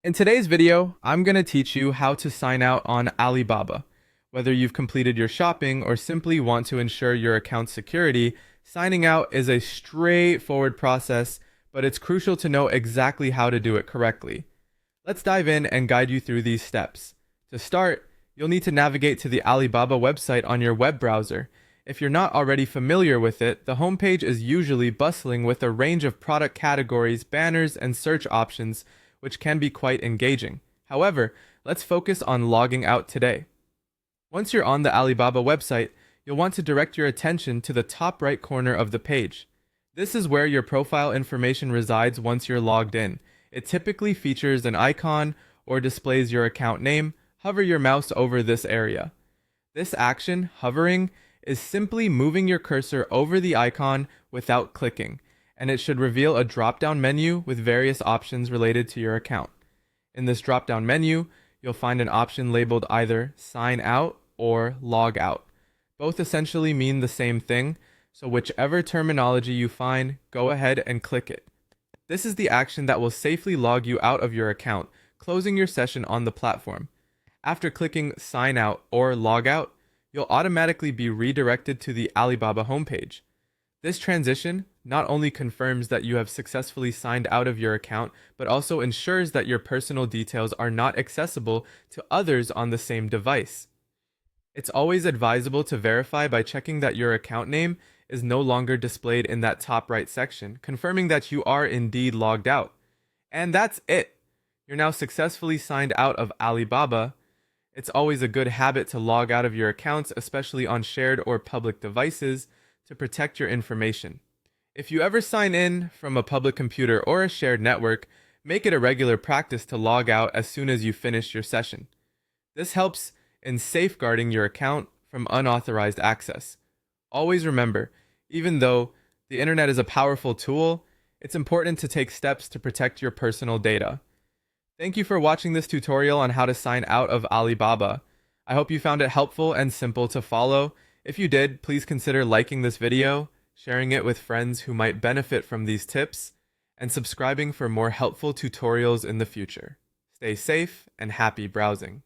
In today's video, I'm going to teach you how to sign out on Alibaba. Whether you've completed your shopping or simply want to ensure your account's security, signing out is a straightforward process, but it's crucial to know exactly how to do it correctly. Let's dive in and guide you through these steps. To start, you'll need to navigate to the Alibaba website on your web browser. If you're not already familiar with it, the homepage is usually bustling with a range of product categories, banners, and search options, which can be quite engaging. However, let's focus on logging out today. Once you're on the Alibaba website, you'll want to direct your attention to the top right corner of the page. This is where your profile information resides once you're logged in. It typically features an icon or displays your account name. Hover your mouse over this area. This action, hovering, is simply moving your cursor over the icon without clicking, and it should reveal a drop-down menu with various options related to your account. In this drop-down menu, you'll find an option labeled either Sign Out or Log Out. Both essentially mean the same thing, so whichever terminology you find, go ahead and click it. This is the action that will safely log you out of your account, closing your session on the platform. After clicking Sign Out or Log Out, you'll automatically be redirected to the Alibaba homepage. This transition not only confirms that you have successfully signed out of your account, but also ensures that your personal details are not accessible to others on the same device. It's always advisable to verify by checking that your account name is no longer displayed in that top right section, confirming that you are indeed logged out. And that's it! You're now successfully signed out of Alibaba. It's always a good habit to log out of your accounts, especially on shared or public devices, to protect your information. If you ever sign in from a public computer or a shared network, make it a regular practice to log out as soon as you finish your session. This helps in safeguarding your account from unauthorized access. Always remember, even though the internet is a powerful tool, it's important to take steps to protect your personal data. Thank you for watching this tutorial on how to sign out of Alibaba. I hope you found it helpful and simple to follow. If you did, please consider liking this video, sharing it with friends who might benefit from these tips, and subscribing for more helpful tutorials in the future. Stay safe and happy browsing.